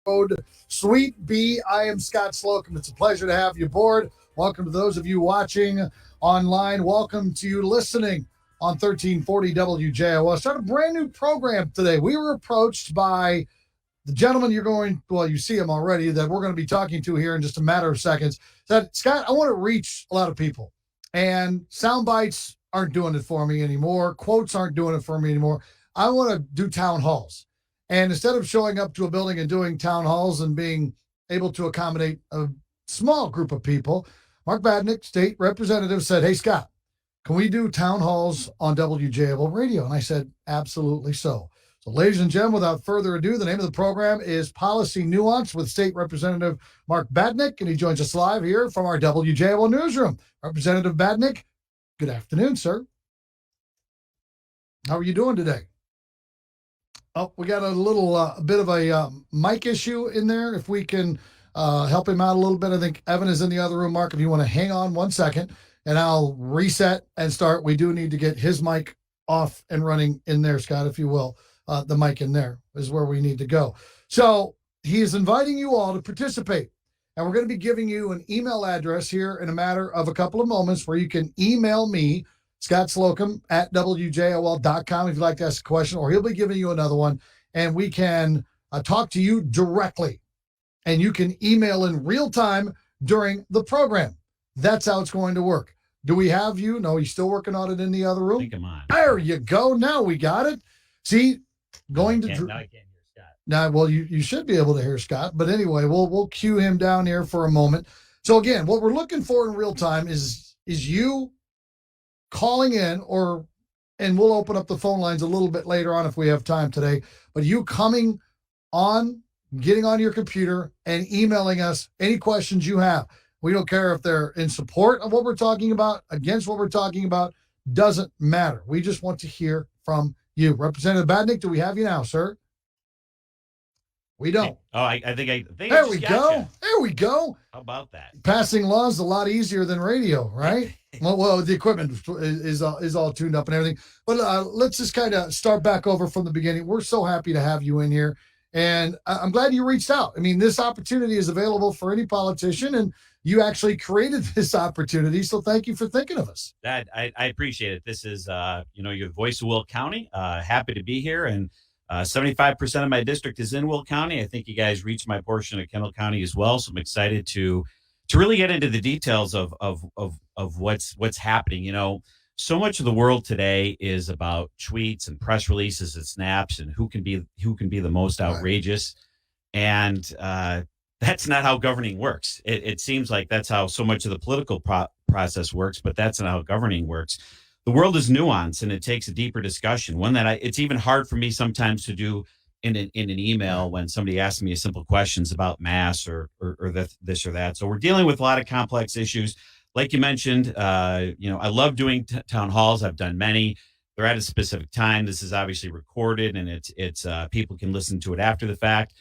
Road, Suite B. I am Scott Slocum. It's a pleasure to have you aboard. Welcome to those of you watching online. Welcome to you listening on 1340 WJOL. I start a brand new program today. We were approached by the gentleman you see him already, that we're going to be talking to here in just a matter of seconds. Said, Scott, I want to reach a lot of people, and sound bites aren't doing it for me anymore. Quotes aren't doing it for me anymore. I want to do town halls. And instead of showing up to a building and doing town halls and being able to accommodate a small group of people, Mark Batinick, state representative, said, hey, Scott, can we do town halls on WJOL radio? And I said, absolutely so. So, ladies and gentlemen, without further ado, the name of the program is Policy Nuance with State Representative Mark Batinick, and he joins us live here from our WJOL newsroom. Representative Batinick, good afternoon, sir. How are you doing today? Oh, we got a bit of a mic issue in there. If we can help him out a little bit. I think Evan is in the other room. Mark, if you want to hang on 1 second, and I'll reset and start. We do need to get his mic off and running in there, Scott, if you will. The mic in there is where we need to go. So he is inviting you all to participate. And we're going to be giving you an email address here in a matter of a couple of moments where you can email me, Scott Slocum at WJOL.com if you'd like to ask a question, or he'll be giving you another one, and we can talk to you directly. And you can email in real time during the program. That's how it's going to work. Do we have you? No, he's still working on it in the other room. I think I'm on. There you go. Now we got it. See, Now I can't hear Scott. Now, well, you should be able to hear Scott. But anyway, we'll cue him down here for a moment. So again, what we're looking for in real time is you calling in, and we'll open up the phone lines a little bit later on if we have time today, but you coming on, getting on your computer and emailing us any questions you have. We don't care if they're in support of what we're talking about, against what we're talking about, doesn't matter. We just want to hear from you. Representative Batinick, do we have you now, sir? We don't. Oh, I think there we go. There we go. How about that? Passing law is a lot easier than radio, right? well, the equipment is all tuned up and everything. But let's just kind of start back over from the beginning. We're so happy to have you in here, and I'm glad you reached out. I mean, this opportunity is available for any politician, and you actually created this opportunity. So thank you for thinking of us. That I appreciate it. This is your voice of Will County. Happy to be here, and 75% of my district is in Will County. I think you guys reached my portion of Kendall County as well. So I'm excited to really get into the details of what's happening. You know, so much of the world today is about tweets and press releases and snaps and who can be the most outrageous. Right. And that's not how governing works. It seems like that's how so much of the political process works, but that's not how governing works. The world is nuanced, and it takes a deeper discussion. One that it's even hard for me sometimes to do in an email when somebody asks me simple questions about mass or this or that. So we're dealing with a lot of complex issues. Like you mentioned, I love doing town halls. I've done many. They're at a specific time. This is obviously recorded, and it's people can listen to it after the fact.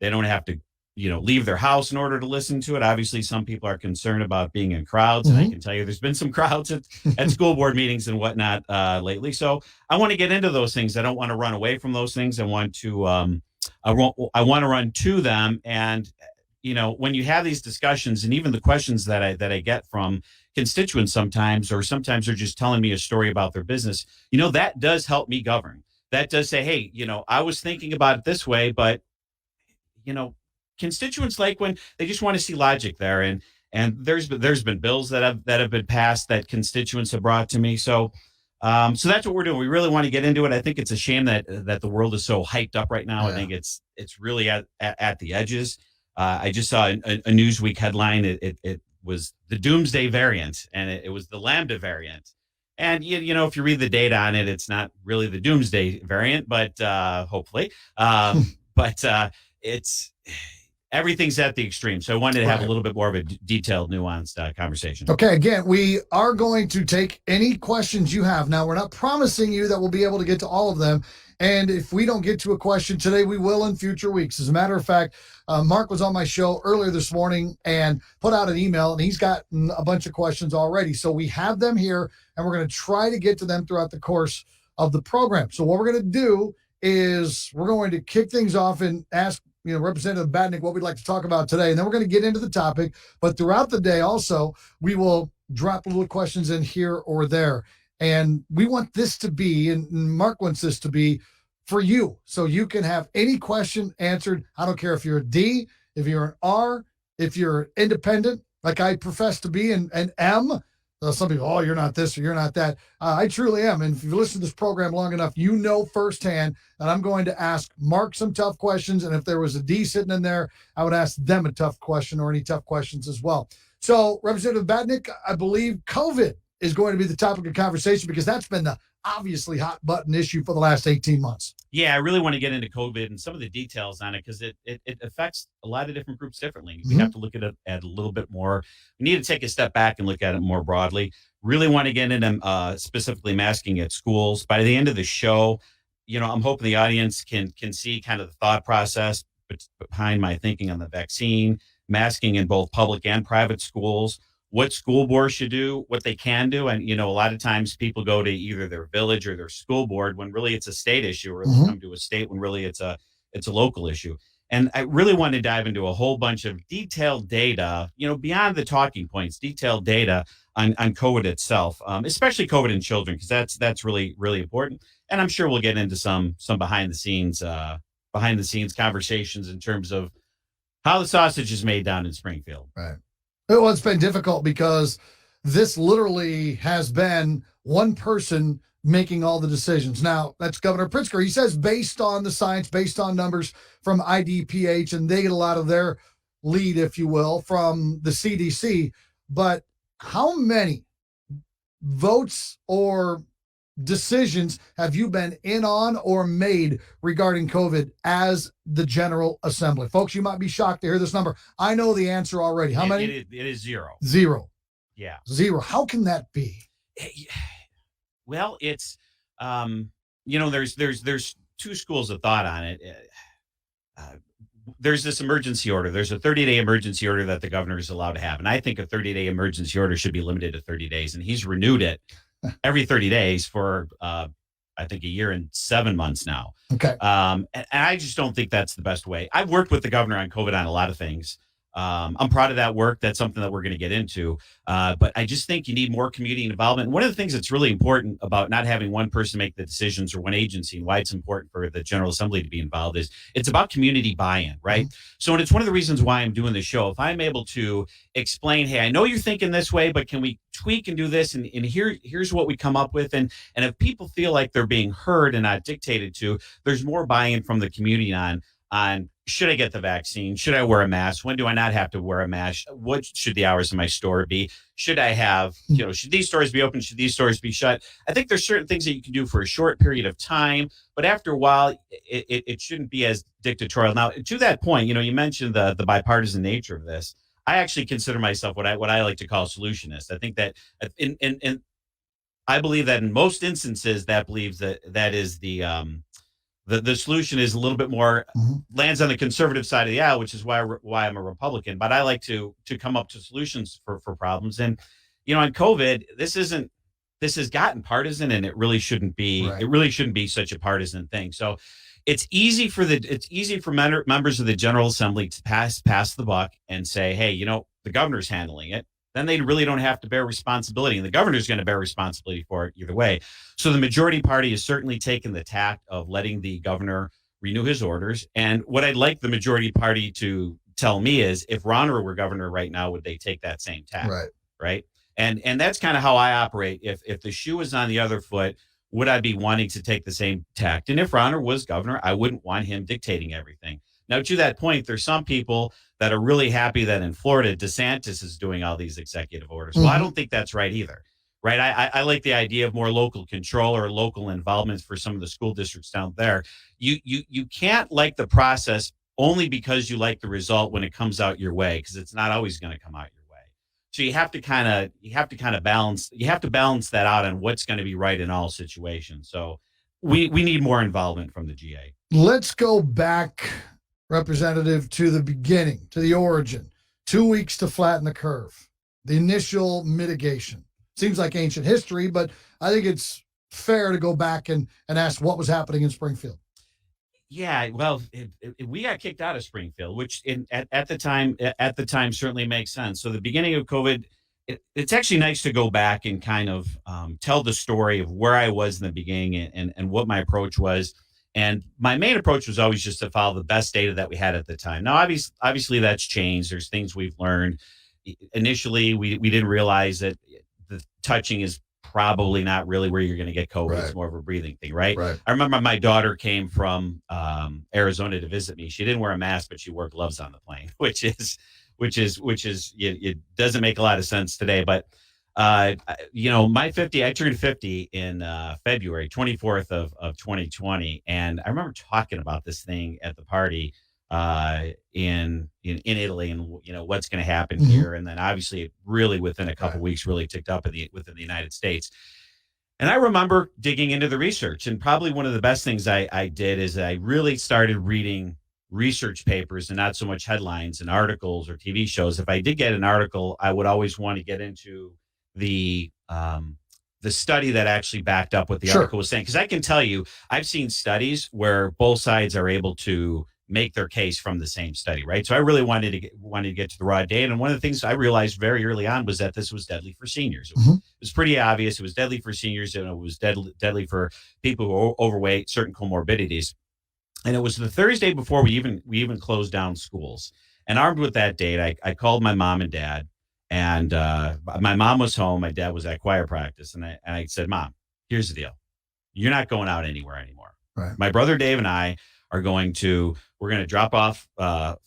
They don't have to leave their house in order to listen to it. Obviously, some people are concerned about being in crowds, and I can tell you there's been some crowds at school board meetings and whatnot lately. So I want to get into those things. I don't want to run away from those things. I want to I want to run to them. And when you have these discussions, and even the questions that I get from constituents sometimes they're just telling me a story about their business, that does help me govern. That does say, hey, I was thinking about it this way, but constituents like when they just want to see logic there, and there's been bills that have been passed that constituents have brought to me. So that's what we're doing. We really want to get into it. I think it's a shame that the world is so hyped up right now. Yeah. I think it's really at the edges. I just saw a Newsweek headline. It was the doomsday variant, and it was the Lambda variant. And if you read the data on it, it's not really the doomsday variant, but hopefully, it's. Everything's at the extreme. So I wanted to have a little bit more of a detailed, nuanced conversation. Okay, again, we are going to take any questions you have. Now, we're not promising you that we'll be able to get to all of them. And if we don't get to a question today, we will in future weeks. As a matter of fact, Mark was on my show earlier this morning and put out an email, and he's got a bunch of questions already. So we have them here, and we're going to try to get to them throughout the course of the program. So what we're going to do is we're going to kick things off and ask Representative Batinick, what we'd like to talk about today. And then we're going to get into the topic. But throughout the day also, we will drop little questions in here or there. And we want this to be, and Mark wants this to be, for you. So you can have any question answered. I don't care if you're a D, if you're an R, if you're independent, like I profess to be, and M. Some people, oh, you're not this or you're not that. I truly am. And if you've listened to this program long enough, you know firsthand that I'm going to ask Mark some tough questions. And if there was a D sitting in there, I would ask them a tough question or any tough questions as well. So, Representative Batinick, I believe COVID is going to be the topic of conversation because that's been the obviously hot button issue for the last 18 months. Yeah, I really want to get into COVID and some of the details on it because it affects a lot of different groups differently. We have to look at it at a little bit more. We need to take a step back and look at it more broadly. Really want to get into specifically masking at schools. By the end of the show, I'm hoping the audience can see kind of the thought process behind my thinking on the vaccine, masking in both public and private schools, what school boards should do, what they can do. And, a lot of times people go to either their village or their school board when really it's a state issue, or they come to a state when really it's a local issue. And I really want to dive into a whole bunch of detailed data, beyond the talking points, detailed data on COVID itself, especially COVID in children, because that's really, really important. And I'm sure we'll get into some behind the scenes conversations in terms of how the sausage is made down in Springfield. Right. Well, it's been difficult because this literally has been one person making all the decisions. Now, that's Governor Pritzker. He says based on the science, based on numbers from IDPH, and they get a lot of their lead, if you will, from the CDC. But how many votes or decisions have you been in on or made regarding COVID as the General Assembly? Folks, you might be shocked to hear this number. I know the answer already. How many? It is zero. Zero. Yeah. Zero. How can that be? Well, it's, there's two schools of thought on it. There's this emergency order. There's a 30-day emergency order that the governor is allowed to have. And I think a 30-day emergency order should be limited to 30 days. And he's renewed it every 30 days for, I think, a year and 7 months now. Okay. And I just don't think that's the best way. I've worked with the governor on COVID on a lot of things. I'm proud of that work. That's something that we're going to get into. But I just think you need more community involvement. One of the things that's really important about not having one person make the decisions or one agency, and why it's important for the General Assembly to be involved, is it's about community buy-in, right? So, and it's one of the reasons why I'm doing this show. If I'm able to explain, hey, I know you're thinking this way, but can we tweak and do this? And here's what we come up with. And if people feel like they're being heard and not dictated to, there's more buy-in from the community on should I get the vaccine? Should I wear a mask? When do I not have to wear a mask? What should the hours of my store be? Should I have, should these stores be open? Should these stores be shut? I think there's certain things that you can do for a short period of time, but after a while, it shouldn't be as dictatorial. Now, to that point, you mentioned the bipartisan nature of this. I actually consider myself what I like to call a solutionist. I think that I believe that in most instances, that is the solution is a little bit more lands on the conservative side of the aisle, which is why I'm a Republican. But I like to come up to solutions for problems. And, on COVID, this has gotten partisan, and it really shouldn't be. Right. It really shouldn't be such a partisan thing. So it's easy for members of the General Assembly to pass the buck and say, hey, the governor's handling it. Then they really don't have to bear responsibility, and the governor's going to bear responsibility for it either way. So the majority party has certainly taken the tack of letting the governor renew his orders. And what I'd like the majority party to tell me is, if Ronner were governor right now, would they take that same tack? Right. And that's kind of how I operate. If the shoe is on the other foot, would I be wanting to take the same tack? And if Ronner was governor, I wouldn't want him dictating everything. Now, to that point, there's some people that are really happy that in Florida, DeSantis is doing all these executive orders. Well, I don't think that's right either. Right. I like the idea of more local control or local involvement for some of the school districts down there. You can't like the process only because you like the result when it comes out your way, because it's not always going to come out your way. So you have to kind of balance that out on what's going to be right in all situations. So we need more involvement from the GA. Let's go back, Representative, to the beginning, to the origin. 2 weeks to flatten the curve, the initial mitigation. Seems like ancient history, but I think it's fair to go back and ask what was happening in Springfield. Yeah, well, we got kicked out of Springfield, which at the time certainly makes sense. So the beginning of COVID, it's actually nice to go back and kind of tell the story of where I was in the beginning and what my approach was. And my main approach was always just to follow the best data that we had at the time. Now, obviously that's changed. There's things we've learned. Initially, we didn't realize that the touching is probably not really where you're going to get COVID. It's Right. more of a breathing thing, right? Right. I remember my daughter came from Arizona to visit me. She didn't wear a mask, but she wore gloves on the plane, which is it doesn't make a lot of sense today. But my 50, I turned 50 in February 24th of 2020, and I remember talking about this thing at the party in Italy, and what's going to happen Mhm. here, and then obviously it really within a couple Right. weeks really ticked up within the United States. And I remember digging into the research, and probably one of the best things I did is I really started reading research papers and not so much headlines and articles or TV shows. If I did get an article, I would always want to get into the um, the study that actually backed up what the Sure. article was saying. Because I can tell you, I've seen studies where both sides are able to make their case from the same study, right? So I really wanted to get to the raw data. And one of the things I realized very early on was that this was deadly for seniors. Mhm. It was pretty obvious. It was deadly for seniors, and it was deadly for people who are overweight, certain comorbidities. And it was the Thursday before we even closed down schools. And armed with that date, I called my mom and dad, and my mom was home. My dad was at choir practice, and I said, "Mom, here's the deal. You're not going out anywhere anymore. Right. My brother Dave and I we're going to drop off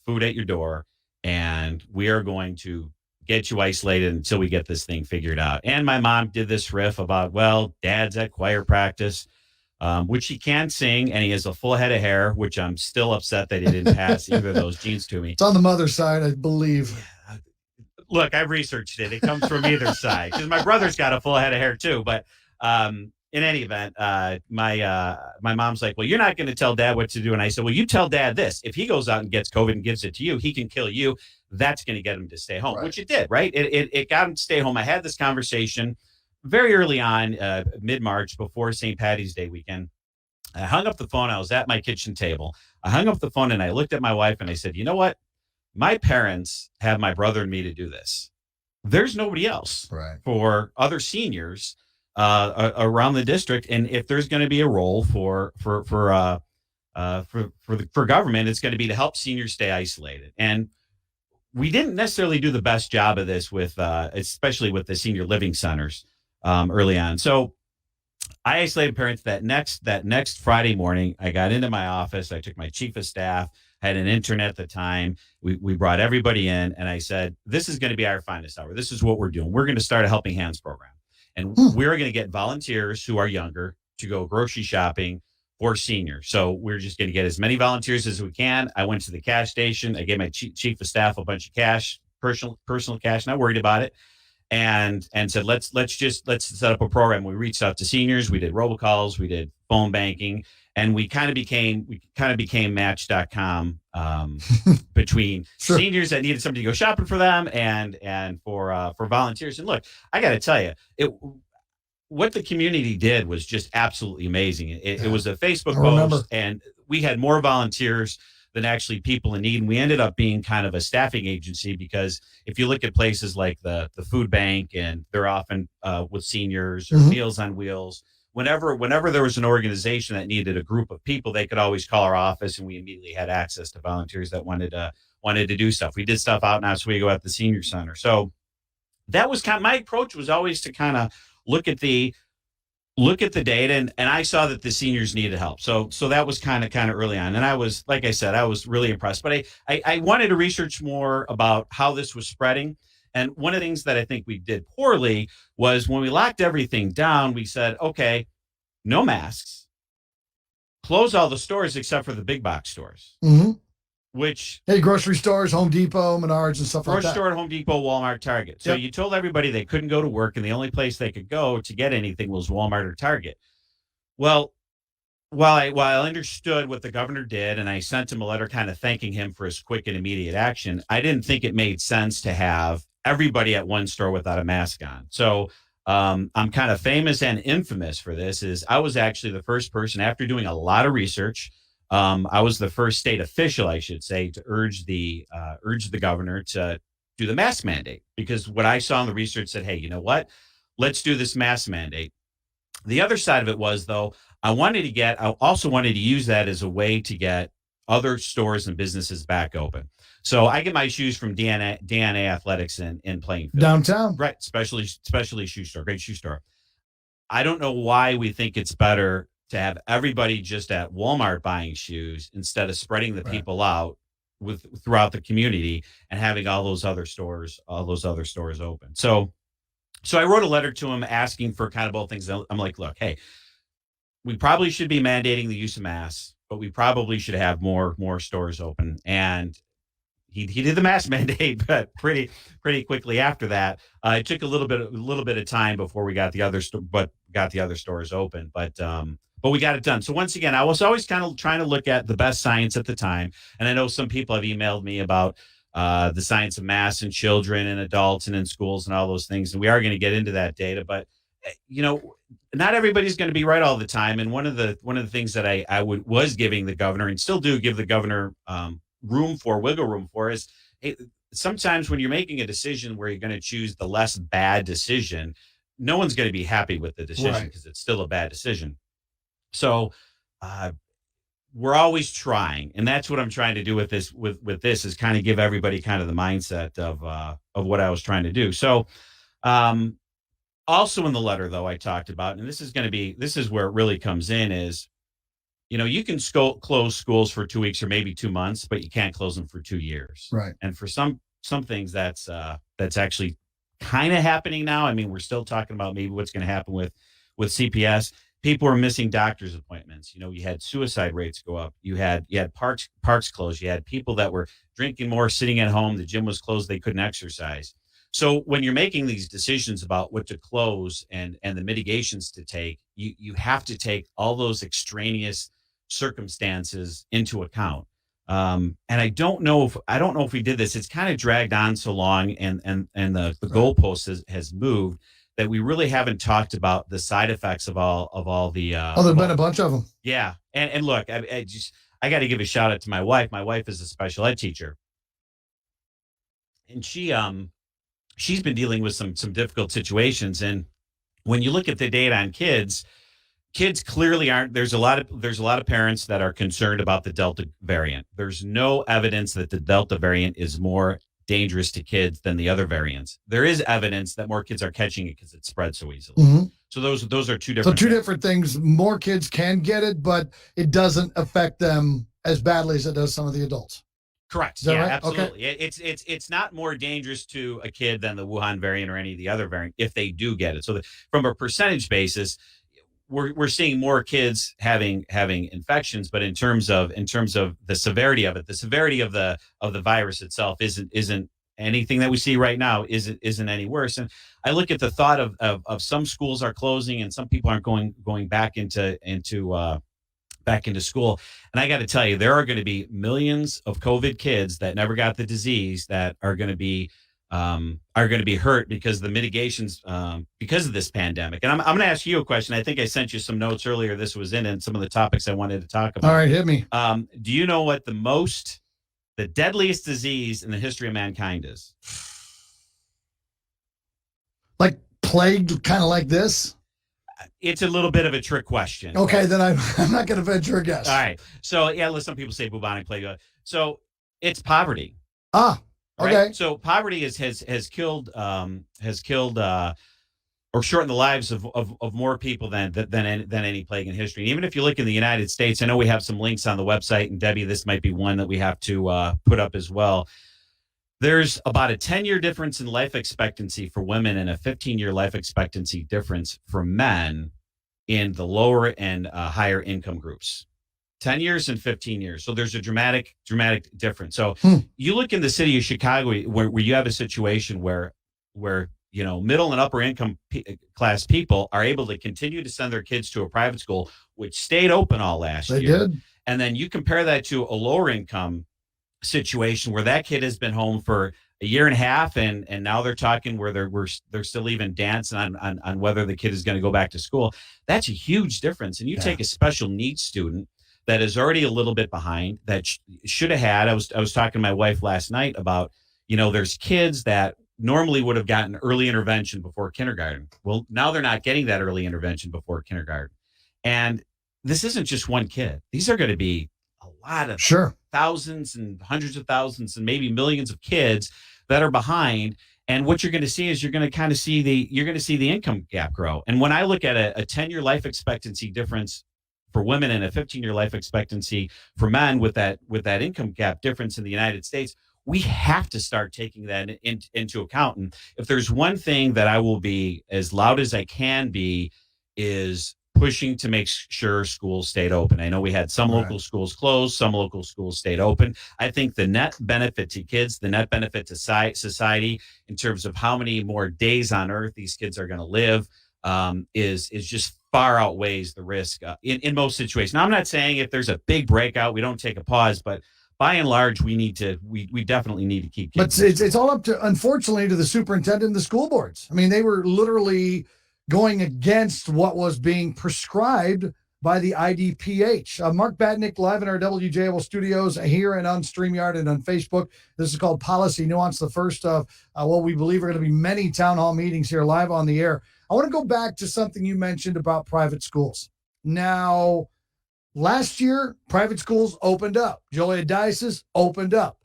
food at your door, and we are going to get you isolated until we get this thing figured out." And my mom did this riff about, well, dad's at choir practice, which he can sing, and he has a full head of hair, which I'm still upset that he didn't pass either of those genes to me. It's on the mother's side, I believe. Look, I've researched it. It comes from either side because my brother's got a full head of hair too. But in any event, my mom's like, "Well, you're not going to tell dad what to do." And I said, "Well, you tell dad this. If he goes out and gets COVID and gives it to you, he can kill you. That's going to get him to stay home," Right. which it did, right? It got him to stay home. I had this conversation very early on, mid-March, before St. Patty's Day weekend. I hung up the phone. I was at my kitchen table. I hung up the phone and I looked at my wife and I said, "You know what? My parents have my brother and me to do this. There's nobody else Right. for other seniors around the district. And if there's going to be a role for government, it's going to be to help seniors stay isolated." And we didn't necessarily do the best job of this with, especially with the senior living centers early on. So I isolated parents that next Friday morning. I got into my office. I took my chief of staff, had an intern at the time. We brought everybody in, and I said, "This is going to be our finest hour. This is what we're doing. We're going to start a Helping Hands program, and we're going to get volunteers who are younger to go grocery shopping for seniors. So we're just going to get as many volunteers as we can." I went to the cash station. I gave my chief of staff a bunch of cash, personal cash, not worried about it, and said, let's set up a program. We reached out to seniors. We did robocalls. We did phone banking, and we kind of became Match.com between Sure. seniors that needed somebody to go shopping for them and for volunteers. And look, I got to tell you, what the community did was just absolutely amazing. It was a Facebook I remember. post, and we had more volunteers than actually people in need. And we ended up being kind of a staffing agency, because if you look at places like the food bank, and they're often with seniors, or Mhm. Meals on Wheels, whenever there was an organization that needed a group of people, they could always call our office, and we immediately had access to volunteers that wanted to do stuff. We did stuff out in Oswego at the senior center. So that was my approach was always to kind of look at the data, and I saw that the seniors needed help. So that was kind of early on. And I was, like I said, I was really impressed, but I wanted to research more about how this was spreading. And one of the things that I think we did poorly was when we locked everything down, we said, okay, no masks, close all the stores except for the big box stores, Mm-hmm. which Hey, grocery stores, Home Depot, Menards, and stuff like grocery that. store at Home Depot, Walmart, Target. So Yep. you told everybody they couldn't go to work, and the only place they could go to get anything was Walmart or Target. Well, while I understood what the governor did, and I sent him a letter kind of thanking him for his quick and immediate action, I didn't think it made sense to have everybody at one store without a mask on. So I'm kind of famous and infamous for this. Is I was actually the first person, after doing a lot of research, I was the first state official, I should say, to urge the governor to do the mask mandate, because what I saw in the research said, hey, you know what? Let's do this mask mandate. The other side of it was, though, I also wanted to use that as a way to get other stores and businesses back open. So I get my shoes from DNA Athletics in Plainfield. Downtown. Right. Especially shoe store, great shoe store. I don't know why we think it's better to have everybody just at Walmart buying shoes instead of spreading the people out throughout the community and having all those other stores open. So I wrote a letter to him asking for kind of both things. I'm like, look, hey, we probably should be mandating the use of masks, but we probably should have more stores open. And he did the mask mandate, but pretty quickly after that, it took a little bit of time before we got the other stores open. But we got it done. So once again, I was always kind of trying to look at the best science at the time. And I know some people have emailed me about the science of masks in children and adults and in schools and all those things. And we are going to get into that data, but not everybody's going to be right all the time. And one of the things that I was giving the governor, and still do give the governor wiggle room for, is, hey, sometimes when you're making a decision where you're going to choose the less bad decision, no one's going to be happy with the decision because it's still a bad decision. So we're always trying, and that's what I'm trying to do with this. With this is kind of give everybody kind of the mindset of what I was trying to do. So also in the letter, though, I talked about, and this is where it really comes in, is, you can close schools for 2 weeks or maybe 2 months, but you can't close them for 2 years. Right. And for some things that's actually kind of happening now. I mean, we're still talking about maybe what's going to happen with CPS. People are missing doctor's appointments. You had suicide rates go up. You had parks closed. You had people that were drinking more, sitting at home. The gym was closed. They couldn't exercise. So when you're making these decisions about what to close and the mitigations to take, you have to take all those extraneous circumstances into account. And I don't know if we did this. It's kind of dragged on so long, and the goalpost has moved, that we really haven't talked about the side effects of all the. There's been a bunch of them. Yeah, and look, I got to give a shout out to my wife. My wife is a special ed teacher, and she's been dealing with some difficult situations. And when you look at the data on kids clearly aren't. There's a lot of parents that are concerned about the Delta variant. There's no evidence that the Delta variant is more dangerous to kids than the other variants. There is evidence that more kids are catching it because it spreads so easily. Mm-hmm. So those are two different. So different things. More kids can get it, but it doesn't affect them as badly as it does some of the adults. Correct. Is that right? Absolutely. Okay. It's not more dangerous to a kid than the Wuhan variant or any of the other variants if they do get it. So from a percentage basis, we're seeing more kids having infections, but in terms of the severity of it, the severity of the virus itself isn't anything that we see right now isn't any worse. And I look at the thought of some schools are closing and some people aren't going back into school. And I got to tell you, there are going to be millions of COVID kids that never got the disease that are going to be hurt because the mitigations, because of this pandemic. And I'm going to ask you a question. I think I sent you some notes earlier. This was in some of the topics I wanted to talk about. All right, hit me. Do you know what the deadliest disease in the history of mankind is? Like plague, kind of like this? It's a little bit of a trick question. Okay, then I'm not going to venture a guess. All right. So yeah, some people say bubonic plague. So it's poverty. Ah, okay. Right? So poverty has killed or shortened the lives of more people than any plague in history. And even if you look in the United States, I know we have some links on the website, and Debbie, this might be one that we have to put up as well. There's about a 10-year difference in life expectancy for women and a 15-year life expectancy difference for men in the lower and higher income groups. 10 years and 15 years. So there's a dramatic difference. So you look in the city of Chicago where you have a situation where middle and upper income class people are able to continue to send their kids to a private school, which stayed open all last year. They did. And then you compare that to a lower income situation where that kid has been home for a year and a half, and now they're talking where they're still even dancing on whether the kid is going to go back to school. That's a huge difference. And you take a special needs student that is already a little bit behind, that should have had. I was talking to my wife last night about, there's kids that normally would have gotten early intervention before kindergarten. Well, now they're not getting that early intervention before kindergarten. And this isn't just one kid. These are going to be a lot of thousands and hundreds of thousands and maybe millions of kids that are behind. And what you're going to see is you're going to see the income gap grow. And when I look at a 10-year life expectancy difference for women and a 15-year life expectancy for men with that income gap difference in the United States, we have to start taking that into account. And if there's one thing that I will be as loud as I can be, is pushing to make sure schools stayed open. I know we had some local schools closed, some local schools stayed open. I think the net benefit to kids, the net benefit to society in terms of how many more days on earth these kids are going to live is just far outweighs the risk in most situations. Now, I'm not saying if there's a big breakout, we don't take a pause, but by and large, we definitely need to keep. But it's all up to, unfortunately, to the superintendent and the school boards. I mean, they were literally going against what was being prescribed by the IDPH. Mark Batinick live in our WJL studios here and on StreamYard and on Facebook. This is called Policy Nuance, the first of what we believe are going to be many town hall meetings here live on the air. I want to go back to something you mentioned about private schools. Now, last year, private schools opened up. Joliet Diocese opened up.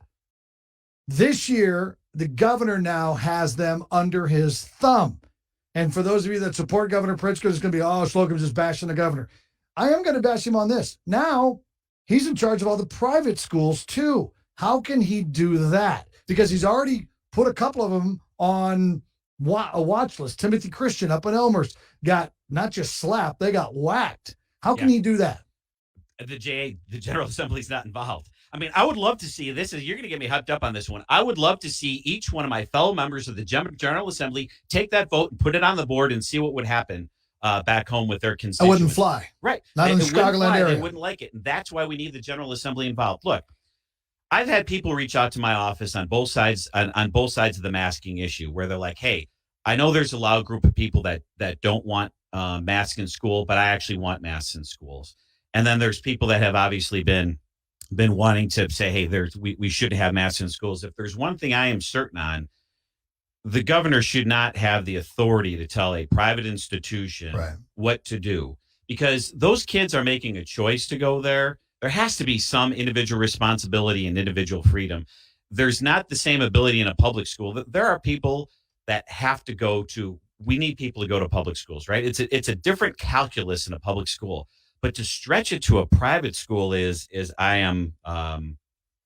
This year, the governor now has them under his thumb. And for those of you that support Governor Pritzker, it's going to be, Slocum's just bashing the governor. I am going to bash him on this. Now, he's in charge of all the private schools, too. How can he do that? Because he's already put a couple of them on a watch list. Timothy Christian up in Elmhurst got not just slapped, they got whacked. How can he do that? The General Assembly's not involved. I mean, I would love to see this. You're going to get me hyped up on this one. I would love to see each one of my fellow members of the General Assembly take that vote and put it on the board and see what would happen back home with their constituents. I wouldn't fly. Right. Not in the Chicagoland area. They wouldn't like it. And that's why we need the General Assembly involved. Look, I've had people reach out to my office on both sides of the masking issue where they're like, hey, I know there's a loud group of people that don't want masks in school, but I actually want masks in schools. And then there's people that have obviously been wanting to say, hey, we should have masks in schools. If there's one thing I am certain on, the governor should not have the authority to tell a private institution what to do, because those kids are making a choice to go there. There has to be some individual responsibility and individual freedom. There's not the same ability in a public school. There are people that have to go to, we need people to go to public schools, right? It's a different calculus in a public school. But to stretch it to a private school is I am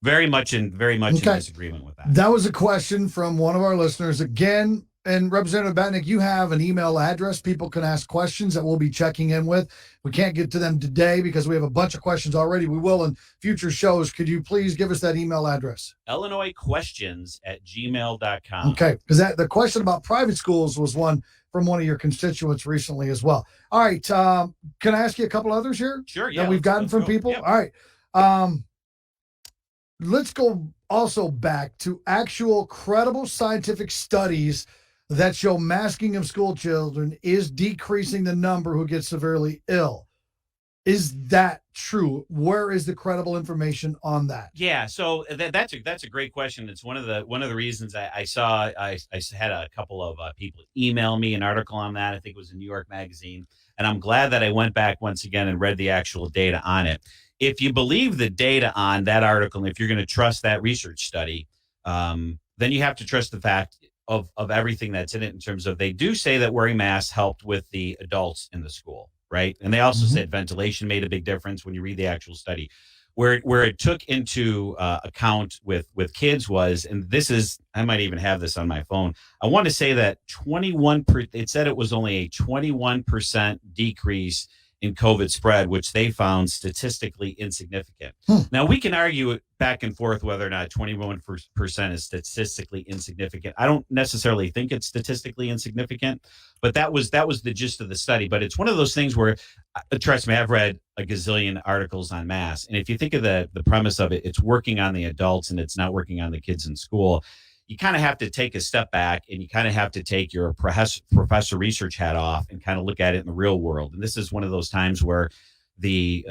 very much in disagreement with that. That was a question from one of our listeners. Again, and Representative Batinick, you have an email address. People can ask questions that we'll be checking in with. We can't get to them today because we have a bunch of questions already. We will in future shows. Could you please give us that email address? IllinoisQuestions@gmail.com. Okay, because the question about private schools was one from one of your constituents recently as well. All right. Can I ask you a couple others here? Sure, yeah. That we've gotten from people? Yep. All right. Let's go also back to actual credible scientific studies that show masking of school children is decreasing the number who get severely ill. Is that true? Where is the credible information on that? Yeah, so that's a great question. It's one of the reasons I saw. I had a couple of people email me an article on that. I think it was in New York Magazine, and I'm glad that I went back once again and read the actual data on it. If you believe the data on that article, and if you're going to trust that research study, then you have to trust the fact of everything that's in it in terms of, they do say that wearing masks helped with the adults in the school. Right. And they also said ventilation made a big difference when you read the actual study. Where it took into account with kids was, and this is, I might even have this on my phone. I want to say that it said it was only a 21% decrease in COVID spread, which they found statistically insignificant. Now, we can argue back and forth whether or not 21% is statistically insignificant. I don't necessarily think it's statistically insignificant, but that was the gist of the study. But it's one of those things where, trust me, I've read a gazillion articles on masks. And if you think of the premise of it, it's working on the adults and it's not working on the kids in school. You kind of have to take a step back and you kind of have to take your professor research hat off and kind of look at it in the real world. And this is one of those times where the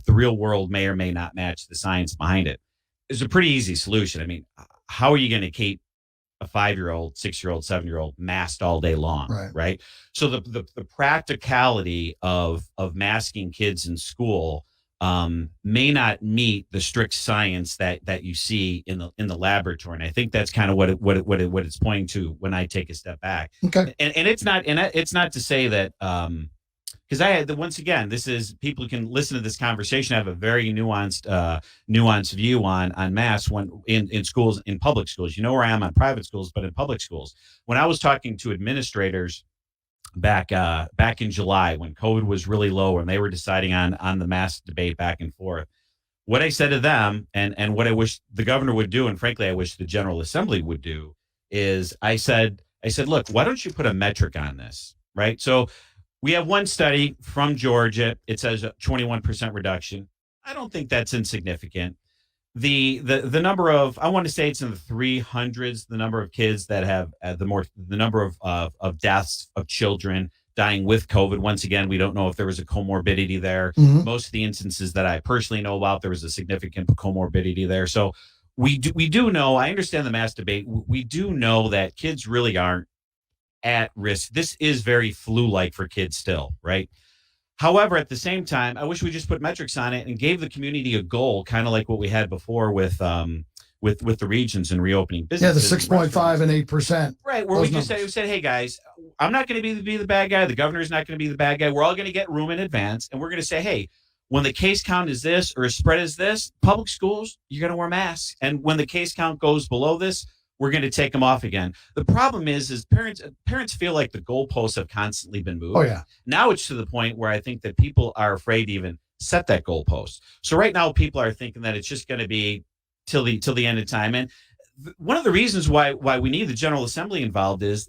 real world may or may not match the science behind it. It's a pretty easy solution. I mean, how are you going to keep a 5-year-old, 6-year-old, 7-year-old masked all day long, Right. right? So the practicality of masking kids in school may not meet the strict science that you see in the laboratory, and I think that's kind of what it's pointing to when I take a step back. Okay. And it's not to say that because I had once again, this is people can listen to this conversation. I have a very nuanced view on masks when in schools, in public schools. You know where I am on private schools, but in public schools, when I was talking to administrators back in July when COVID was really low and they were deciding on the mask debate back and forth, what I said to them and what I wish the governor would do, and frankly, I wish the General Assembly would do, is I said, look, why don't you put a metric on this, right? So we have one study from Georgia. It says a 21% reduction. I don't think that's insignificant. The number of, I want to say it's in the 300s, the number of kids that have the number of deaths of children dying with COVID. Once again, we don't know if there was a comorbidity there. Mhm. Most of the instances that I personally know about, there was a significant comorbidity there. So we do know, I understand the mask debate. We do know that kids really aren't at risk. This is very flu-like for kids still, right? However, at the same time, I wish we just put metrics on it and gave the community a goal, kind of like what we had before with the regions and reopening Yeah, the businesses. 6.5 and 8%. Right, where we just said, hey guys, I'm not going to be the bad guy. The governor's not going to be the bad guy. We're all going to get room in advance, and we're going to say, hey, when the case count is this or a spread is this, public schools, you're going to wear masks, and when the case count goes below this, we're going to take them off again. The problem is parents feel like the goalposts have constantly been moved. Oh, yeah. Now it's to the point where I think that people are afraid to even set that goalpost. So right now people are thinking that it's just going to be till the end of time. And one of the reasons why we need the General Assembly involved is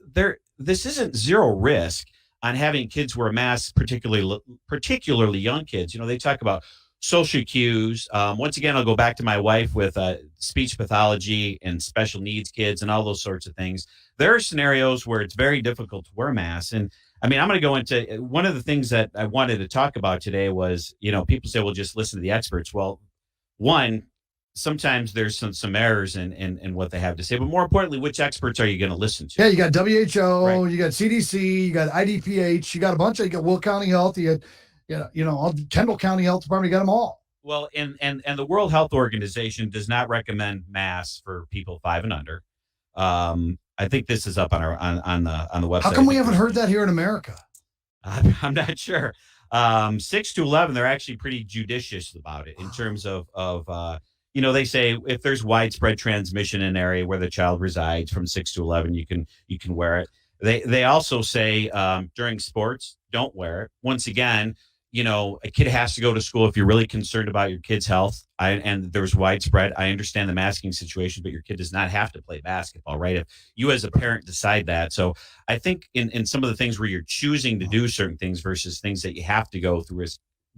this isn't zero risk on having kids wear masks, particularly young kids. You know, they talk about social cues. Once again, I'll go back to my wife with speech pathology and special needs kids and all those sorts of things. There are scenarios where it's very difficult to wear masks. And I mean, I'm going to go into one of the things that I wanted to talk about today was, you know, people say, well, just listen to the experts. Well, one, sometimes there's some errors in what they have to say, but more importantly, which experts are you going to listen to? Yeah, you got WHO, Right. You got CDC, you got IDPH, you got a bunch of, you got Will County Health, all Kendall County Health Department, you got them all. Well, and the World Health Organization does not recommend masks for people 5 and under. I think this is up on the website. How come we haven't heard that here in America? I'm not sure. 6 to 11, they're actually pretty judicious about it in terms of they say if there's widespread transmission in an area where the child resides from 6 to 11, you can wear it. They also say during sports, don't wear it. Once again, you know, a kid has to go to school if you're really concerned about your kid's health. And there's widespread. I understand the masking situation, but your kid does not have to play basketball, right? If you as a parent decide that. So I think in some of the things where you're choosing to do certain things versus things that you have to go through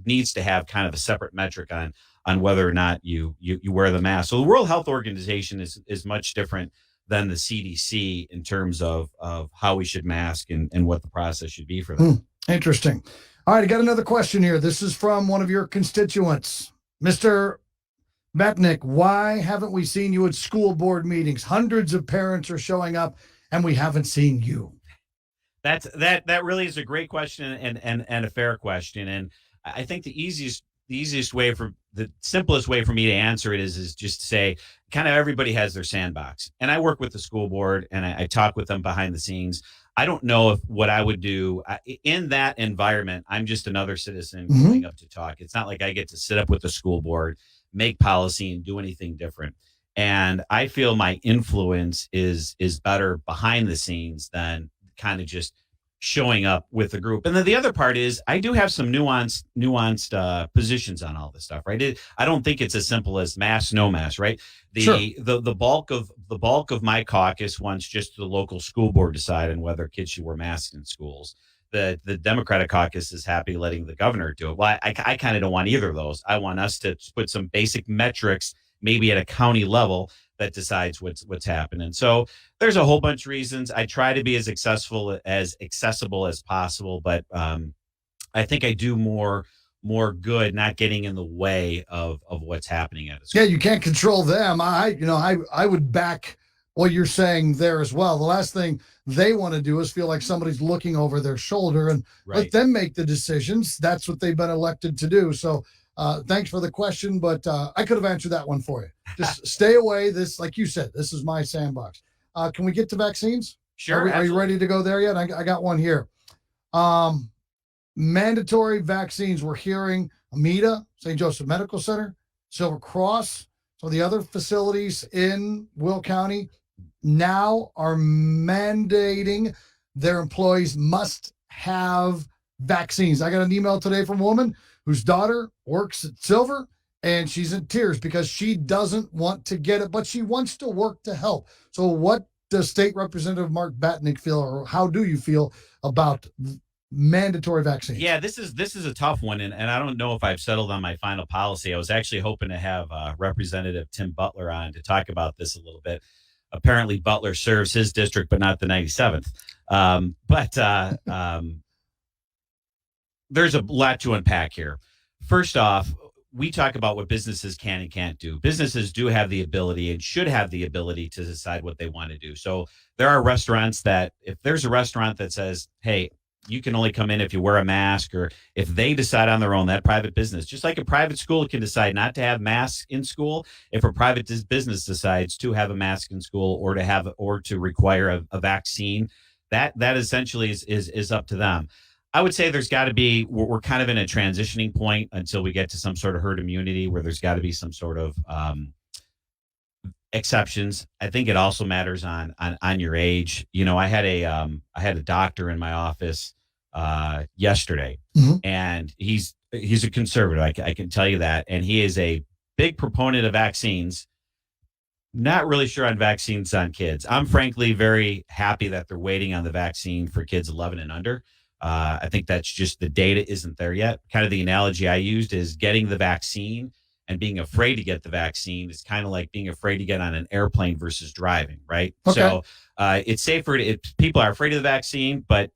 needs to have kind of a separate metric on whether or not you wear the mask. So the World Health Organization is much different than the CDC in terms of how we should mask and what the process should be for them. Interesting. All right, I got another question here. This is from one of your constituents. Mr. Batinick, why haven't we seen you at school board meetings? Hundreds of parents are showing up and we haven't seen you. That really is a great question and a fair question. And I think the simplest way for me to answer it is just to say kind of everybody has their sandbox. And I work with the school board and I talk with them behind the scenes. I don't know if what I would do in that environment. I'm just another citizen going up to talk. It's not like I get to sit up with the school board, make policy and do anything different. And I feel my influence is better behind the scenes than kind of just showing up with the group. And then the other part is I do have some nuanced positions on all this stuff, right? I don't think it's as simple as mask, no mask, right? The bulk of my caucus wants just the local school board decide on whether kids should wear masks in schools. The Democratic caucus is happy letting the governor do it. Well, I kind of don't want either of those. I want us to put some basic metrics, maybe at a county level, that decides what's happening. So there's a whole bunch of reasons. I try to be as accessible as possible, but I think I do more more good, not getting in the way of what's happening at a school. Yeah, you can't control them. I would back what you're saying there as well. The last thing they want to do is feel like somebody's looking over their shoulder, and let them make the decisions. That's what they've been elected to do. So thanks for the question, but I could have answered that one for you. Just stay away. This, like you said, this is my sandbox. Can we get to vaccines? Sure. Are you ready to go there yet? I got one here. Mandatory vaccines. We're hearing Amita, St. Joseph Medical Center, Silver Cross, some of the other facilities in Will County now are mandating their employees must have vaccines. I got an email today from a woman whose daughter works at Silver, and she's in tears because she doesn't want to get it, but she wants to work to help. So what does State Representative Mark Batinick feel, or how do you feel about mandatory vaccines? Yeah, this is a tough one, and I don't know if I've settled on my final policy. I was actually hoping to have Representative Tim Butler on to talk about this a little bit. Apparently, Butler serves his district, but not the 97th. There's a lot to unpack here. First off, we talk about what businesses can and can't do. Businesses do have the ability and should have the ability to decide what they want to do. So there are restaurants that, if there's a restaurant that says, hey, you can only come in if you wear a mask, or if they decide on their own, that private business, just like a private school can decide not to have masks in school, if a private business decides to have a mask in school or to require a vaccine, that essentially is up to them. I would say there's got to be, we're kind of in a transitioning point until we get to some sort of herd immunity where there's got to be some sort of exceptions. I think it also matters on your age. You know, I had a doctor in my office yesterday, and he's a conservative. I can tell you that, and he is a big proponent of vaccines. Not really sure on vaccines on kids. I'm frankly very happy that they're waiting on the vaccine for kids 11 and under. I think that's just, the data isn't there yet. Kind of the analogy I used is getting the vaccine and being afraid to get the vaccine is kind of like being afraid to get on an airplane versus driving, right? Okay. So it's safer. People are afraid of the vaccine, but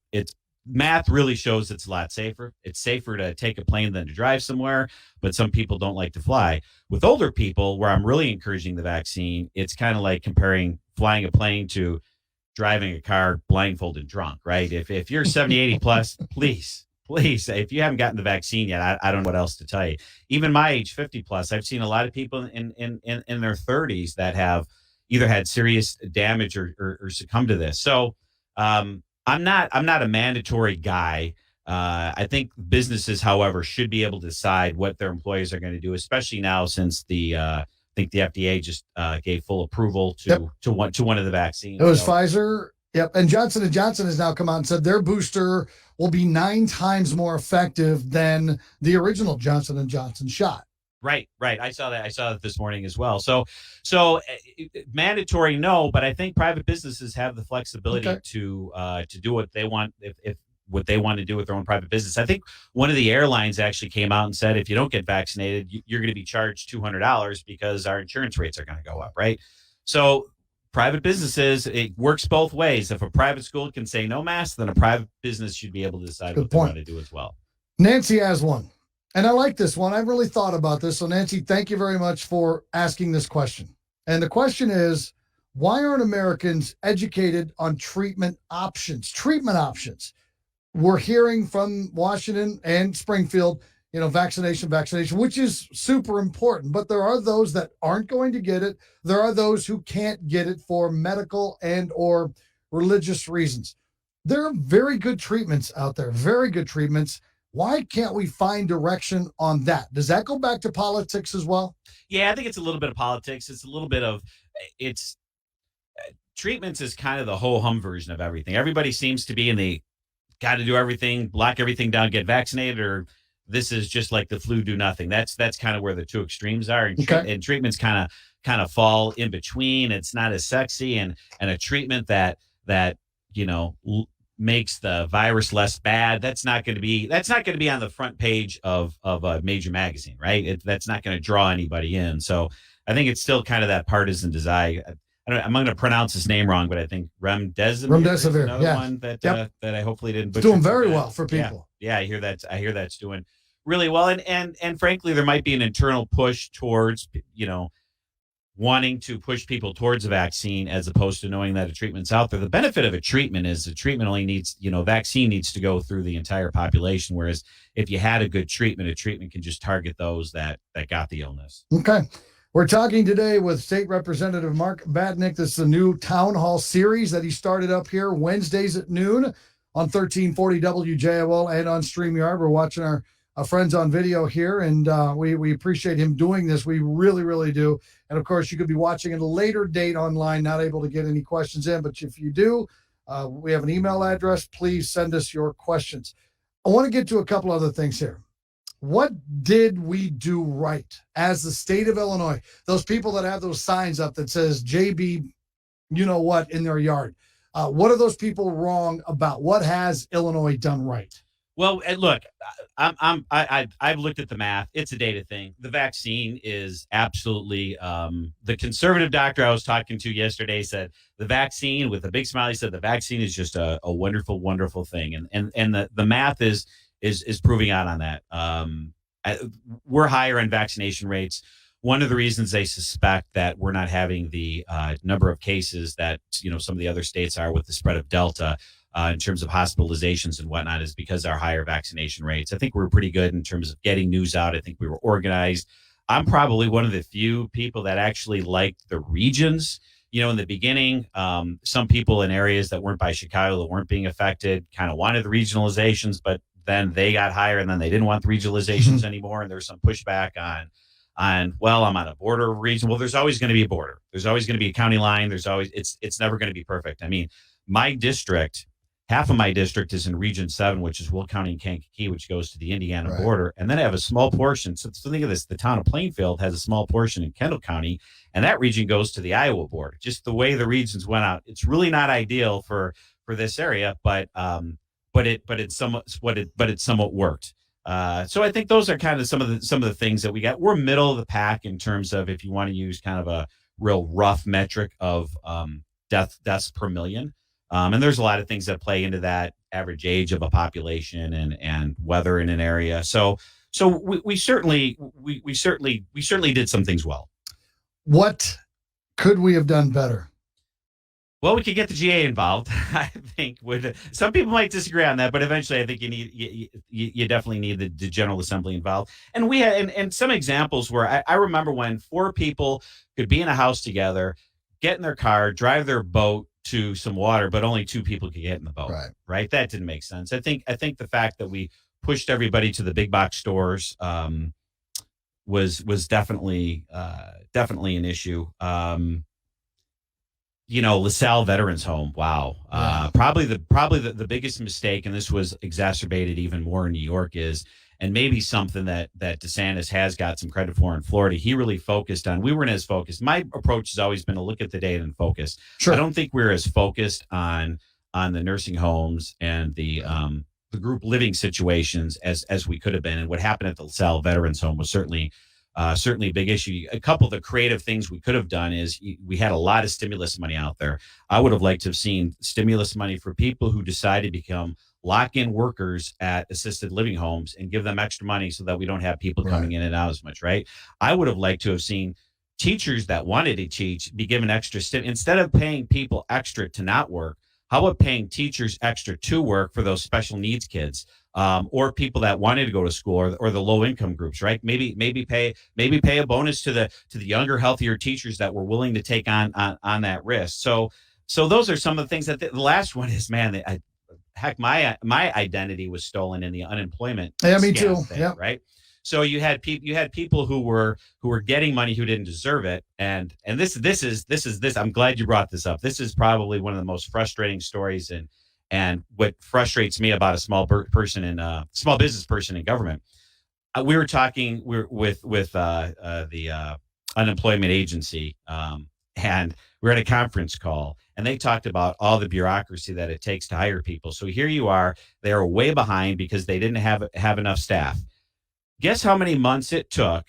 math really shows it's a lot safer. It's safer to take a plane than to drive somewhere, but some people don't like to fly. With older people, where I'm really encouraging the vaccine, it's kind of like comparing flying a plane to driving a car blindfolded drunk, right? If you're 70, 80 plus, please, if you haven't gotten the vaccine yet, I don't know what else to tell you. Even my age, 50 plus, I've seen a lot of people in their 30s that have either had serious damage or succumbed to this. So I'm not a mandatory guy. I think businesses, however, should be able to decide what their employees are going to do, especially now since I think the FDA just gave full approval to one of the vaccines. It was Pfizer. Yep. And Johnson & Johnson has now come out and said their booster will be 9 times more effective than the original Johnson & Johnson shot. Right. I saw that this morning as well. So mandatory, no, but I think private businesses have the flexibility to do what they want if what they want to do with their own private business. I think one of the airlines actually came out and said, if you don't get vaccinated, you're going to be charged $200 because our insurance rates are going to go up, right? So private businesses, it works both ways. If a private school can say no mask, then a private business should be able to decide what they want to do as well. Nancy has one, and I like this one. I've really thought about this. So Nancy, thank you very much for asking this question. And the question is, why aren't Americans educated on treatment options? We're hearing from Washington and Springfield, vaccination, which is super important. But there are those that aren't going to get it. There are those who can't get it for medical and or religious reasons. There are very good treatments out there, very good treatments. Why can't we find direction on that? Does that go back to politics as well? Yeah, I think it's a little bit of politics. It's a little bit of treatments is kind of the ho-hum version of everything. Everybody seems to be in the got to do everything, lock everything down, get vaccinated, or this is just like the flu, do nothing. That's kind of where the two extremes are. And treatments kind of fall in between. It's not as sexy, and a treatment that makes the virus less bad. That's not going to be on the front page of a major magazine, right? That's not going to draw anybody in. So I think it's still kind of that partisan desire. I'm going to pronounce his name wrong, but I think Remdesivir is another one that I hopefully didn't butcher. It's doing very well for people. Yeah, I hear that's doing really well. And frankly, there might be an internal push towards, wanting to push people towards a vaccine as opposed to knowing that a treatment's out there. The benefit of a treatment is the treatment only needs, vaccine needs to go through the entire population. Whereas if you had a good treatment, a treatment can just target those that got the illness. Okay. We're talking today with State Representative Mark Batinick. This is a new town hall series that he started up here Wednesdays at noon on 1340 WJOL and on StreamYard. We're watching our friends on video here, and we appreciate him doing this. We really, really do. And, of course, you could be watching at a later date online, not able to get any questions in. But if you do, we have an email address. Please send us your questions. I want to get to a couple other things here. What did we do right as the state of Illinois? Those people that have those signs up that says JB, you know what, in their yard. What are those people wrong about? What has Illinois done right? Well, look, I've looked at the math. It's a data thing. The vaccine is absolutely the conservative doctor I was talking to yesterday said the vaccine, with a big smile, he said the vaccine is just a wonderful, wonderful thing. And the math is proving out on that. We're higher in vaccination rates. One of the reasons they suspect that we're not having the number of cases that some of the other states are with the spread of Delta in terms of hospitalizations and whatnot is because our higher vaccination rates. I think we were pretty good in terms of getting news out. I think we were organized. I'm probably one of the few people that actually liked the regions. In the beginning, some people in areas that weren't by Chicago, that weren't being affected, kind of wanted the regionalizations, but then they got higher and then they didn't want the regionalizations anymore. And there's some pushback on, well, I'm on a border region. Well, there's always going to be a border. There's always going to be a county line. It's never going to be perfect. I mean, my district, half of my district is in Region 7, which is Will County and Kankakee, which goes to the Indiana border. And then I have a small portion. So think of this. The town of Plainfield has a small portion in Kendall County, and that region goes to the Iowa border. Just the way the regions went out. It's really not ideal for this area, but it somewhat worked. So I think those are kind of some of the things that we got. We're middle of the pack in terms of, if you want to use kind of a real rough metric of deaths per million. And there's a lot of things that play into that: average age of a population and weather in an area. So we certainly did some things well. What could we have done better? Well, we could get the GA involved. I think some people might disagree on that, but eventually, I think you definitely need the General Assembly involved. And we had and some examples where I remember when 4 people could be in a house together, get in their car, drive their boat to some water, but only 2 people could get in the boat. Right? That didn't make sense. I think the fact that we pushed everybody to the big box stores was definitely an issue. LaSalle Veterans Home. Wow. Probably the biggest mistake, and this was exacerbated even more in New York, is, and maybe something that DeSantis has got some credit for in Florida, he really focused on. We weren't as focused. My approach has always been to look at the data and focus. Sure. I don't think we're as focused on the nursing homes and the group living situations as we could have been. And what happened at the LaSalle Veterans Home was certainly a big issue. A couple of the creative things we could have done is we had a lot of stimulus money out there. I would have liked to have seen stimulus money for people who decided to become lock-in workers at assisted living homes and give them extra money so that we don't have people coming in and out as much, right? I would have liked to have seen teachers that wanted to teach be given extra instead of paying people extra to not work. How about paying teachers extra to work for those special needs kids, or people that wanted to go to school, or the low income groups, right? Maybe pay a bonus to the younger, healthier teachers that were willing to take on that risk. So those are some of the things that the last one is, man. Heck, my identity was stolen in the unemployment. Yeah, me too. Thing, right. So you had people who were getting money who didn't deserve it, and this. I'm glad you brought this up. This is probably one of the most frustrating stories, and what frustrates me about a small business person in government. We were talking with the unemployment agency, and we're at a conference call, and they talked about all the bureaucracy that it takes to hire people. So here you are, they're way behind because they didn't have enough staff. Guess how many months it took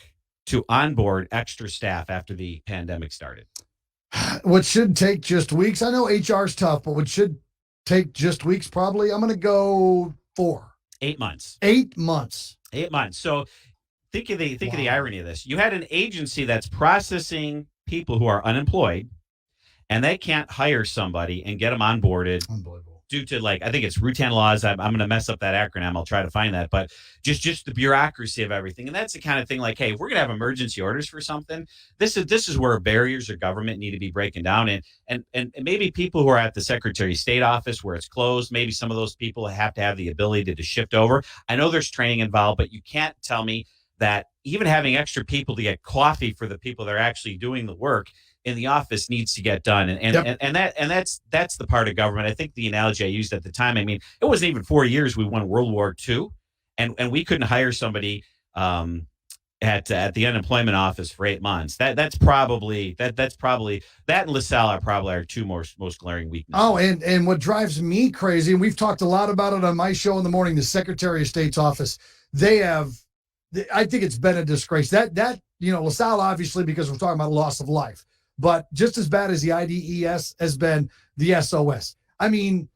to onboard extra staff after the pandemic started? What should take just weeks. I know HR's tough, but what should take just weeks, probably. I'm going to go 4. 8 months. 8 months. 8 months. So think of the Wow. irony of this. You had an agency that's processing people who are unemployed, and they can't hire somebody and get them onboarded Unbelievable. due to, like, I think it's Rutan laws. I'm going to mess up that acronym. I'll try to find that, but just the bureaucracy of everything. And that's the kind of thing, like, hey, if we're going to have emergency orders for something, this is where barriers of government need to be breaking down. And maybe people who are at the Secretary of State office where it's closed, maybe some of those people have to have the ability to shift over. I know there's training involved, but you can't tell me that even having extra people to get coffee for the people that are actually doing the work in the office needs to get done. And Yep. that's the part of government. I think the analogy I used at the time, I mean, it wasn't even 4 years we won World War II, and we couldn't hire somebody at the unemployment office for 8 months. That's probably that and LaSalle are probably our two most glaring weaknesses. Oh, and what drives me crazy, and we've talked a lot about it on my show in the morning, the Secretary of State's office, they have, I think it's been a disgrace. That LaSalle, obviously, because we're talking about a loss of life, but just as bad as the IDES has been the SOS. I mean,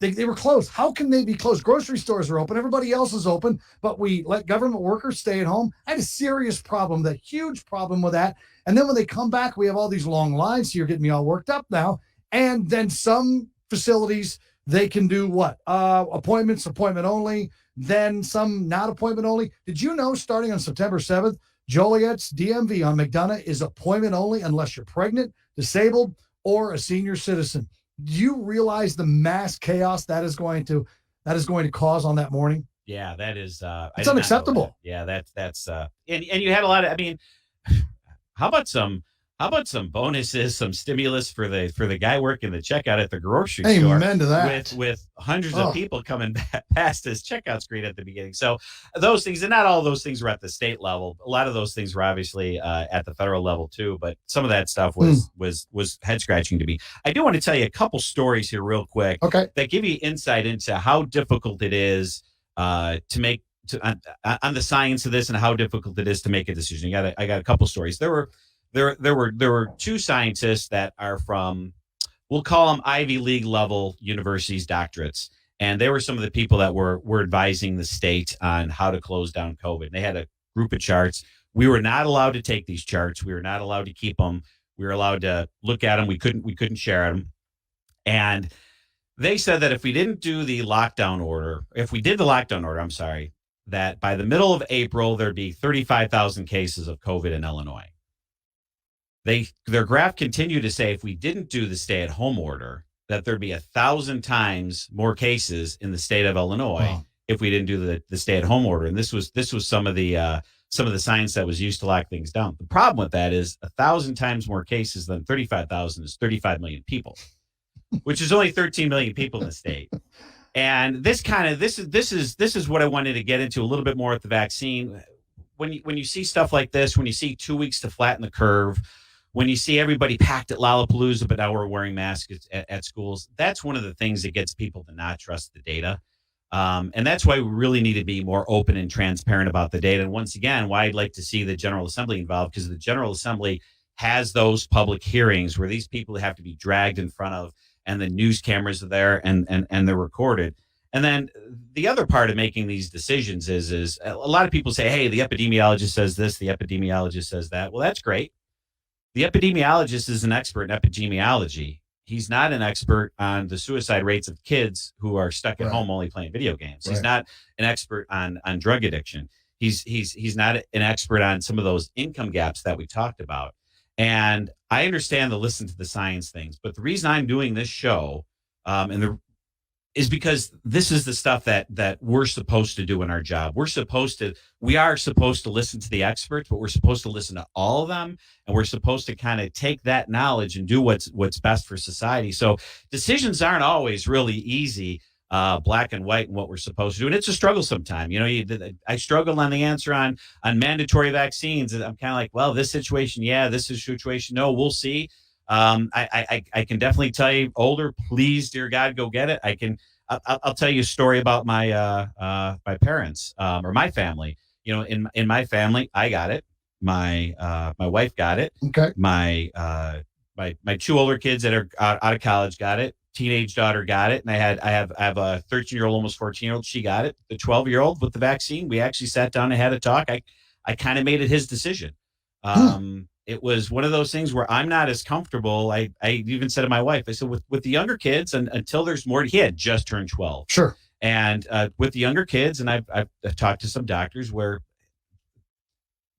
they were closed. How can they be closed? Grocery stores are open. Everybody else is open, but we let government workers stay at home. I had a serious problem, that huge problem with that. And then when they come back, we have all these long lines. So you're getting me all worked up now. And then some facilities, they can do what? Appointment only. Then some not appointment only. Did you know starting on September 7th, Joliet's DMV on McDonough is appointment only unless you're pregnant, disabled, or a senior citizen? Do you realize the mass chaos that is going to cause on that morning? Yeah, that is It's unacceptable. Yeah, that's and you had a lot of, I mean, how about some bonuses, some stimulus for the guy working the checkout at the grocery store? Amen to that. With hundreds of people coming past his checkout screen at the beginning. So those things, and not all those things were at the state level. A lot of those things were obviously at the federal level too. But some of that stuff was head scratching to me. I do want to tell you a couple stories here real quick, Okay. that give you insight into how difficult it is to make on the science of this, and how difficult it is to make a decision. I got a couple stories. There were two scientists that are from, we'll call them Ivy League level universities, doctorates, and they were some of the people that were advising the state on how to close down COVID. And they had a group of charts. We were not allowed to take these charts. We were not allowed to keep them. We were allowed to look at them. We couldn't share them. And they said that if we did the lockdown order, I'm sorry, that by the middle of April, there'd be 35,000 cases of COVID in Illinois. Their graph continued to say if we didn't do the stay-at-home order, that there'd be 1,000 times more cases in the state of Illinois if we didn't do the stay-at-home order. And this was some of the science that was used to lock things down. The problem with that is 1,000 times more cases than 35,000 is 35 million people, which is only 13 million people in the state. And this is what I wanted to get into a little bit more with the vaccine. When you see stuff like this, when you see 2 weeks to flatten the curve, when you see everybody packed at Lollapalooza, but now we're wearing masks at schools, that's one of the things that gets people to not trust the data. And that's why we really need to be more open and transparent about the data. And once again, why I'd like to see the General Assembly involved, because the General Assembly has those public hearings where these people have to be dragged in front of, and the news cameras are there and they're recorded. And then the other part of making these decisions is a lot of people say, hey, the epidemiologist says this, the epidemiologist says that. Well, that's great. The epidemiologist is an expert in epidemiology. He's not an expert on the suicide rates of kids who are stuck at home only playing video games. He's not an expert on drug addiction. He's not an expert on some of those income gaps that we talked about. And I understand the listen to the science things, but the reason I'm doing this show is because this is the stuff that we're supposed to do in our job. We are supposed to listen to the experts, but we're supposed to listen to all of them. And we're supposed to kind of take that knowledge and do what's best for society. So decisions aren't always really easy, black and white, in what we're supposed to do. And it's a struggle sometimes. I struggle on the answer on mandatory vaccines. I'm kind of like, well, this situation, yeah, this is situation, no, we'll see. I can definitely tell you, older, please, dear God, go get it. I'll tell you a story about my parents, or my family. In my family, I got it. My wife got it. Okay. My two older kids that are out of college got it. teenage daughter got it, and I have a 13-year-old, almost 14-year-old. She got it. The 12-year-old with the vaccine. We actually sat down and had a talk. I kind of made it his decision. It was one of those things where I'm not as comfortable. I even said to my wife, I said, with the younger kids, and until there's more, he had just turned 12. Sure. And with the younger kids, and I've talked to some doctors where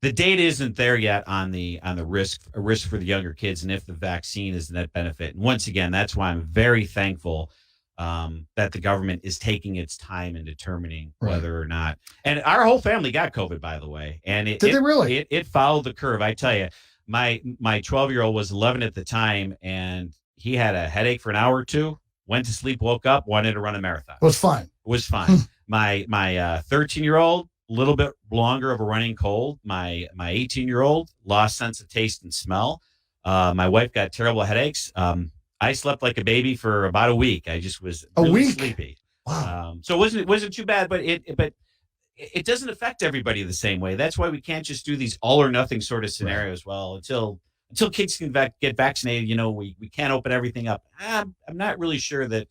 the data isn't there yet on the risk for the younger kids, and if the vaccine is a net benefit. And once again, that's why I'm very thankful that the government is taking its time in determining whether or not. And our whole family got COVID, by the way. And did they really? It followed the curve. I tell you, my 12-year-old was 11 at the time, and he had a headache for an hour or two. Went to sleep, woke up, wanted to run a marathon. Was fine. My 13-year-old, a little bit longer of a running cold. My 18-year-old lost sense of taste and smell. My wife got terrible headaches. I slept like a baby for about a week. I just was really sleepy. Wow. So it wasn't too bad, but it doesn't affect everybody the same way. That's why we can't just do these all or nothing sort of scenarios. Right. Well, until kids can get vaccinated, we can't open everything up. I'm not really sure that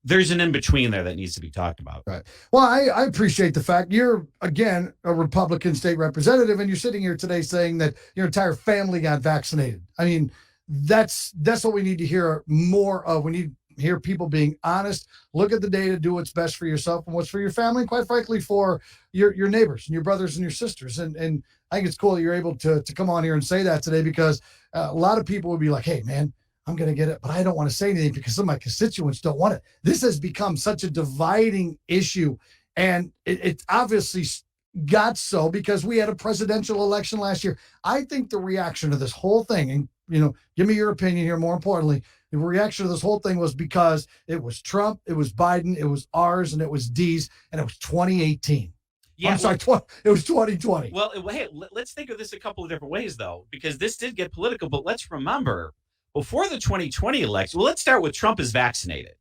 there's an in-between there that needs to be talked about. Right. Well, I appreciate the fact you're, again, a Republican state representative, and you're sitting here today saying that your entire family got vaccinated. I mean, that's what we need to hear more of. We need to hear people being honest, look at the data, do what's best for yourself and what's for your family, and quite frankly, for your neighbors and your brothers and your sisters. And I think it's cool that you're able to come on here and say that today, because a lot of people would be like, hey, man, I'm going to get it, but I don't want to say anything because some of my constituents don't want it. This has become such a dividing issue. And it obviously got so because we had a presidential election last year. I think the reaction to this whole thing, and, give me your opinion here, more importantly, the reaction to this whole thing was because it was Trump, it was Biden, it was ours, and it was D's, and it was 2018. Yeah, I'm sorry, it was 2020. Well, hey, let's think of this a couple of different ways, though, because this did get political. But let's remember, before the 2020 election, well, let's start with Trump is vaccinated.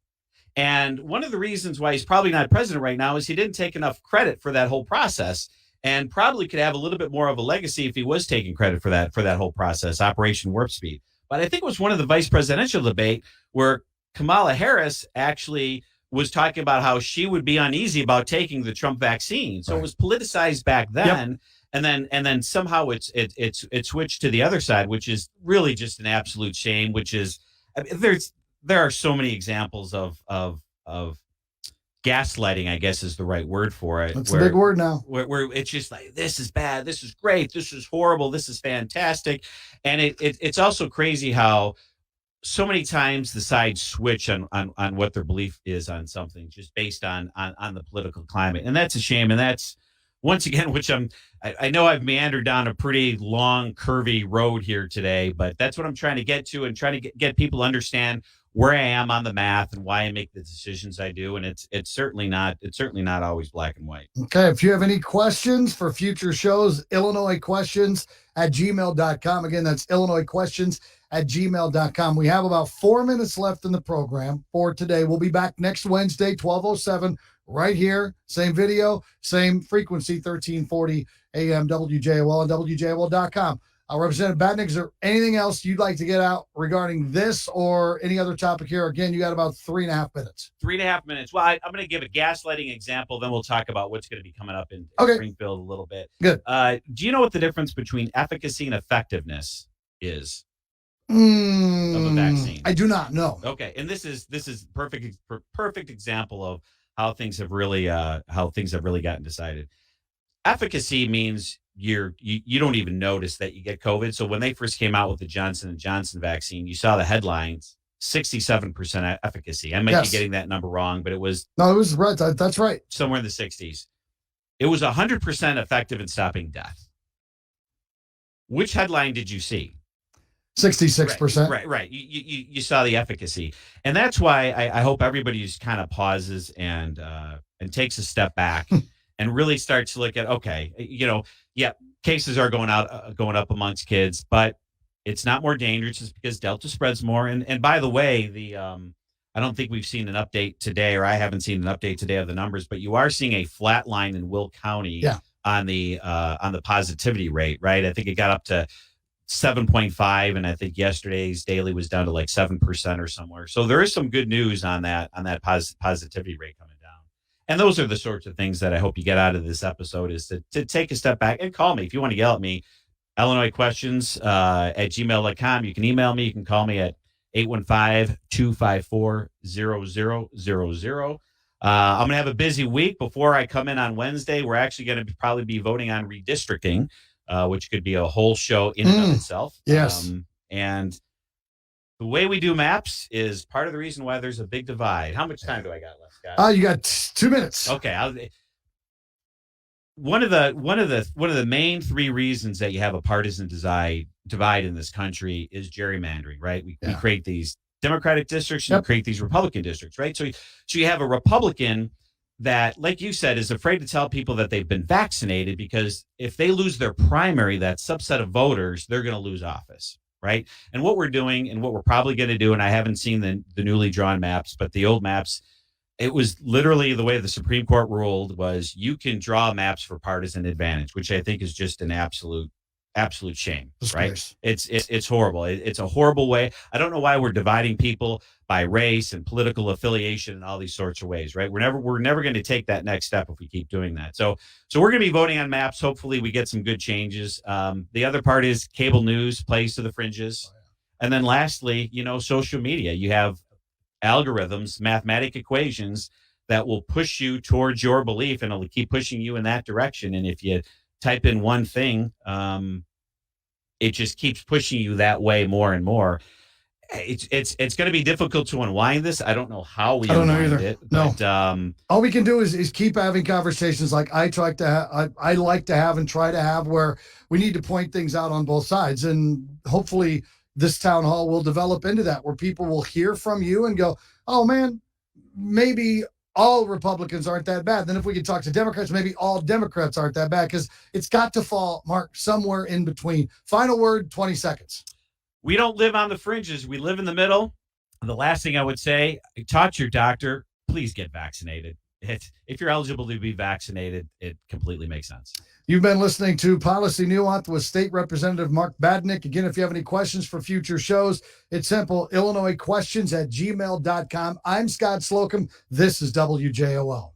And one of the reasons why he's probably not president right now is he didn't take enough credit for that whole process, and probably could have a little bit more of a legacy if he was taking credit for that whole process, Operation Warp Speed. But I think it was one of the vice presidential debate where Kamala Harris actually was talking about how she would be uneasy about taking the Trump vaccine. So It was politicized back then. Yep. And then somehow it switched to the other side, which is really just an absolute shame. Which is, there are so many examples of gaslighting, I guess is the right word for it. That's a big word now. Where it's just like, this is bad, this is great, this is horrible, this is fantastic, and it's also crazy how so many times the sides switch on what their belief is on something just based on the political climate, and that's a shame. And that's, once again, which I know I've meandered down a pretty long, curvy road here today, but that's what I'm trying to get to, and trying to get people to understand where I am on the math and why I make the decisions I do. And it's certainly not always black and white. Okay. If you have any questions for future shows, IllinoisQuestions@gmail.com. Again, that's IllinoisQuestions@gmail.com. We have about 4 minutes left in the program for today. We'll be back next Wednesday, 12:07, right here. Same video, same frequency, 1340 AM WJOL and WJOL.com. Representative Batinick, is there anything else you'd like to get out regarding this or any other topic here? Again, you got about 3.5 minutes. 3.5 minutes. Well, I'm going to give a gaslighting example. Then we'll talk about what's going to be coming up in Springfield a little bit. Good. Do you know what the difference between efficacy and effectiveness is of a vaccine? I do not know. Okay, and this is perfect example of how things have really gotten decided. Efficacy means you don't even notice that you get COVID. So when they first came out with the Johnson & Johnson vaccine, you saw the headlines, 67% efficacy. I might be getting that number wrong, but it was right. That's right. Somewhere in the 60s. It was 100% effective in stopping death. Which headline did you see? 66%. Right. You saw the efficacy. And that's why I hope everybody just kind of pauses and takes a step back and really starts to look at, okay, cases are going up amongst kids, but it's not more dangerous just because Delta spreads more. And by the way, I don't think we've seen an update today, or I haven't seen an update today of the numbers, but you are seeing a flat line in Will County on the positivity rate, right? I think it got up to 7.5, and I think yesterday's daily was down to like 7% or somewhere. So there is some good news on that positivity rate coming down. And those are the sorts of things that I hope you get out of this episode, is to take a step back and call me if you want to yell at me. Illinois questions at gmail.com. You can email me. You can call me at 815-254-0000. I'm going to have a busy week before I come in on Wednesday. We're actually going to probably be voting on redistricting, which could be a whole show in and of itself. Yes. And the way we do maps is part of the reason why there's a big divide. How much time do I got left, Scott? You got 2 minutes. Okay. One of the main three reasons that you have a partisan divide in this country is gerrymandering, right? We create these Democratic districts and create these Republican districts, right? So you have a Republican that, like you said, is afraid to tell people that they've been vaccinated, because if they lose their primary, that subset of voters, they're going to lose office, right? And what we're doing, and what we're probably going to do, and I haven't seen the newly drawn maps, but the old maps, it was literally the way the Supreme Court ruled was you can draw maps for partisan advantage, which I think is just an absolute shame, right? It's horrible. It's a horrible way. I don't know why we're dividing people by race and political affiliation and all these sorts of ways, right? We're never going to take that next step if we keep doing that. So we're going to be voting on maps. Hopefully we get some good changes. The other part is cable news plays to the fringes. And then lastly, social media. You have algorithms, mathematic equations that will push you towards your belief, and it'll keep pushing you in that direction. And if you type in one thing, it just keeps pushing you that way more and more. It's going to be difficult to unwind this. I don't know how we unwind it. But, all we can do is keep having conversations like I like to have and try to have, where we need to point things out on both sides. And hopefully this town hall will develop into that, where people will hear from you and go, oh man, maybe all Republicans aren't that bad. Then if we could talk to Democrats, maybe all Democrats aren't that bad, because it's got to fall, Mark, somewhere in between. Final word, 20 seconds. We don't live on the fringes. We live in the middle. The last thing I would say, talk to your doctor. Please get vaccinated. If you're eligible to be vaccinated, it completely makes sense. You've been listening to Policy Nuance with State Representative Mark Batinick. Again, if you have any questions for future shows, it's simple. IllinoisQuestions@gmail.com. I'm Scott Slocum. This is WJOL.